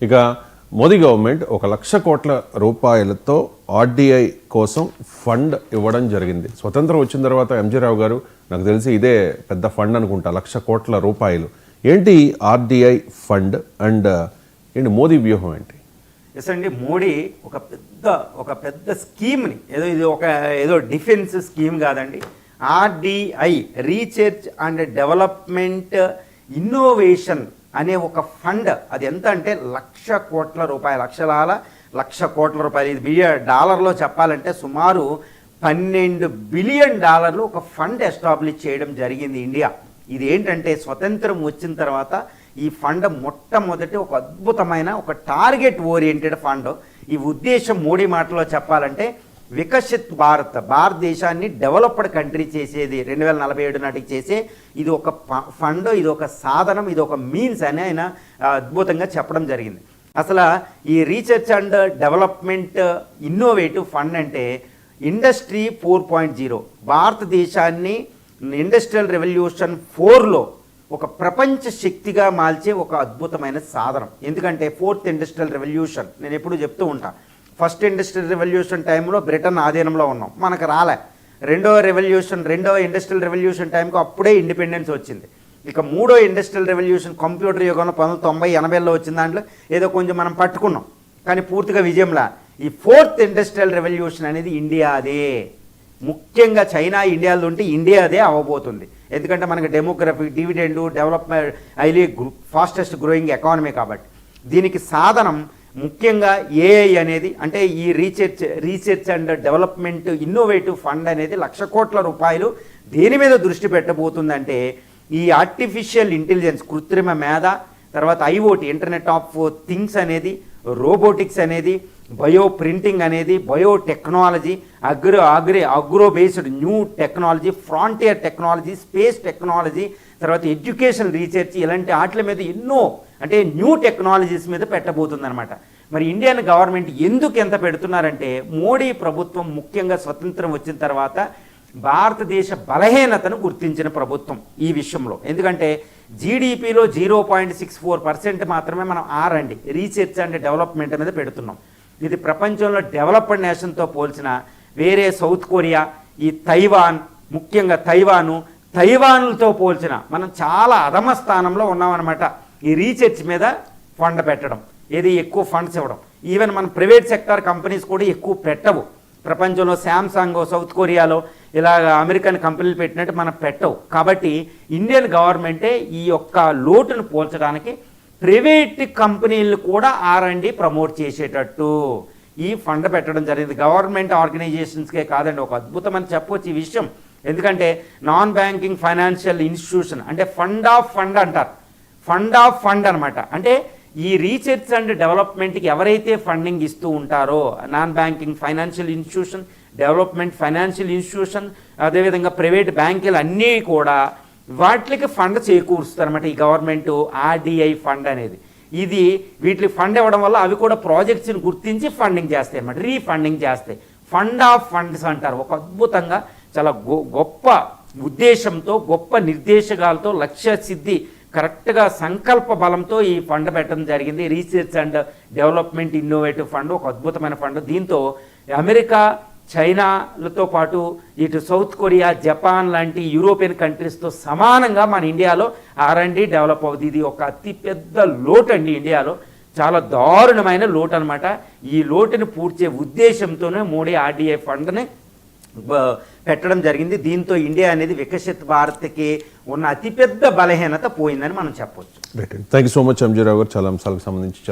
ఇక మోదీ గవర్నమెంట్ 1,00,000 కోట్ల రూపాయలతో ఆర్డీఐ కోసం ఫండ్ ఇవ్వడం జరిగింది. స్వతంత్రం వచ్చిన తర్వాత ఎంజీ రావు గారు నాకు తెలిసి ఇదే పెద్ద ఫండ్ అనుకుంటా, 1,00,000 కోట్ల రూపాయలు. ఏంటి ఆర్డీఐ ఫండ్ అండ్ ఏంటి మోదీ వ్యూహం ఏంటి? ఎస్ అండి, మోడీ ఒక పెద్ద స్కీమ్ని ఏదో డిఫెన్స్ స్కీమ్ కాదండి. RDI research and development innovation అనే ఒక ఫండ్. అది ఎంత అంటే 1,00,000 కోట్ల రూపాయలు, 1,00,000 కోట్ల రూపాయలు. ఇది డాలర్లో చెప్పాలంటే సుమారు $12 బిలియన్ ఒక ఫండ్ ఎస్టాబ్లిష్ చేయడం జరిగింది ఇండియా. ఇది ఏంటంటే స్వతంత్రం వచ్చిన తర్వాత ఈ ఫండ్ మొట్టమొదటి ఒక అద్భుతమైన ఒక టార్గెట్ ఓరియంటెడ్ ఫండ్. ఈ ఉద్దేశం మోడీ మాటలో చెప్పాలంటే వికసిత్ భారతదేశాన్ని డెవలప్డ్ కంట్రీ చేసేది 2047 నాటికి చేసే ఇది ఒక ఫండ్, ఇది ఒక సాధనం, ఇది ఒక మీన్స్ అని ఆయన అద్భుతంగా చెప్పడం జరిగింది. అసలు ఈ research and development innovative fund అంటే ఇండస్ట్రీ 4.0 భారతదేశాన్ని ఇండస్ట్రియల్ రెవల్యూషన్ 4లో ఒక ప్రపంచ శక్తిగా మాల్చే ఒక అద్భుతమైన సాధనం. ఎందుకంటే 4th ఇండస్ట్రియల్ రెవల్యూషన్ నేను ఎప్పుడు చెప్తూ ఉంటాను. ఫస్ట్ ఇండస్ట్రియల్ రెవల్యూషన్ టైంలో బ్రిటన్ ఆధీనంలో ఉన్నాం, మనకు రాలే. రెండవ ఇండస్ట్రియల్ రెవల్యూషన్ టైంకి అప్పుడే ఇండిపెండెన్స్ వచ్చింది. ఇక మూడో ఇండస్ట్రియల్ రెవల్యూషన్ కంప్యూటర్ యుగంలో 1990-80లో వచ్చిన దాంట్లో ఏదో కొంచెం మనం పట్టుకున్నాం, కానీ పూర్తిగా విజయంలా. ఈ 4th ఇండస్ట్రియల్ రెవల్యూషన్ అనేది ఇండియాదే. ముఖ్యంగా చైనా ఇండియాలో ఉంటే ఇండియాదే అవ్వబోతుంది. ఎందుకంటే మనకి demography, dividend, development, highly fastest growing economy. కాబట్టి దీనికి సాధనం ముఖ్యంగా ఏఐ అనేది, అంటే ఈ research and development innovative fund అనేది 1,00,000 కోట్ల రూపాయలు దేని మీద దృష్టి పెట్టబోతుందంటే ఈ ఆర్టిఫిషియల్ ఇంటెలిజెన్స్, కృత్రిమ మేధ, తర్వాత ఐఓటీ ఇంటర్నెట్ ఆఫ్ థింగ్స్ అనేది, రోబోటిక్స్ అనేది, బయో ప్రింటింగ్ అనేది, biotechnology, agro based new technology, frontier technology, space technology, తర్వాత ఎడ్యుకేషన్ రీసెర్చ్, ఇలాంటి వాటి మీద ఎన్నో అంటే న్యూ టెక్నాలజీస్ మీద పెట్టబోతుందన్నమాట. మరి ఇండియన్ గవర్నమెంట్ ఎందుకు ఎంత పెడుతున్నారంటే మోడీ ప్రభుత్వం ముఖ్యంగా స్వతంత్రం వచ్చిన తర్వాత భారతదేశ బలహీనతను గుర్తించిన ప్రభుత్వం ఈ విషయంలో. ఎందుకంటే జీడిపిలో 0.64% మాత్రమే మనం రీసెర్చ్ అండ్ డెవలప్మెంట్ మీద పెడుతున్నాం. ఇది ప్రపంచంలో డెవలప్డ్ నేషన్తో పోల్చిన వేరే సౌత్ కొరియా, ఈ తైవాన్, ముఖ్యంగా తైవాన్లతో పోల్చిన మనం చాలా అధమ స్థానంలో ఉన్నామన్నమాట. ఈ రీసెర్చ్ మీద ఫండ్ పెట్టడం, ఏది ఎక్కువ ఫండ్స్ ఇవ్వడం. ఈవెన్ మన ప్రైవేట్ సెక్టార్ కంపెనీస్ కూడా ఎక్కువ పెట్టవు. ప్రపంచంలో శాంసంగ్ సౌత్ కొరియాలో ఇలాగ అమెరికన్ కంపెనీలు పెట్టినట్టు మనం పెట్టవు. కాబట్టి ఇండియన్ గవర్నమెంటే ఈ యొక్క లోటును పోల్చడానికి ప్రైవేట్ కంపెనీలు కూడా R&D ప్రమోట్ చేసేటట్టు ఈ ఫండ్ పెట్టడం జరిగింది. గవర్నమెంట్ ఆర్గనైజేషన్స్కే కాదండి, ఒక అద్భుతమని చెప్పవచ్చు ఈ విషయం. ఎందుకంటే నాన్ బ్యాంకింగ్ ఫైనాన్షియల్ ఇన్స్టిట్యూషన్ అంటే ఫండ్ ఆఫ్ ఫండ్ అంటారు. ఫండ్ ఆఫ్ ఫండ్ అనమాట. అంటే ఈ రీసెర్చ్ అండ్ డెవలప్మెంట్కి ఎవరైతే ఫండింగ్ ఇస్తూ ఉంటారో non banking financial institution, development financial institution, అదేవిధంగా ప్రైవేట్ బ్యాంకులు అన్నీ కూడా వాటికి ఫండ్ చేకూరుస్తారన్నమాట ఈ గవర్నమెంట్ ఆర్డీఐ ఫండ్ అనేది. ఇది వీటికి ఫండ్ ఇవ్వడం వల్ల అవి కూడా ప్రాజెక్ట్స్ని గుర్తించి ఫండింగ్ చేస్తాయి అన్నమాట, రీఫండింగ్ చేస్తాయి. ఫండ్ ఆఫ్ ఫండ్స్ అంటారు. ఒక అద్భుతంగా చాలా గొప్ప ఉద్దేశంతో, గొప్ప నిర్దేశకాలతో, లక్ష్య సిద్ధి కరెక్ట్గా సంకల్ప బలంతో ఈ ఫండ్ పెట్టడం జరిగింది. Research and development innovative fund ఒక అద్భుతమైన ఫండ్. దీంతో అమెరికా, చైనాలతో పాటు ఇటు సౌత్ కొరియా, జపాన్ లాంటి యూరోపియన్ కంట్రీస్తో సమానంగా మన ఇండియాలో R&D డెవలప్ అవుతుంది. ఇది ఒక అతిపెద్ద లోటు అండి ఇండియాలో, చాలా దారుణమైన లోటు అనమాట. ఈ లోటుని పూడ్చే ఉద్దేశంతోనే మోడీ ఆర్డీఐ ఫండ్ని పెట్టడం జరిగింది. దీంతో ఇండియా అనేది వికసిత్ భారత్కి ఉన్న అతిపెద్ద బలహీనత పోయిందని మనం చెప్పవచ్చు. Thank you so much MG Rao garu, చాలా అంశాలకు సంబంధించి చాలా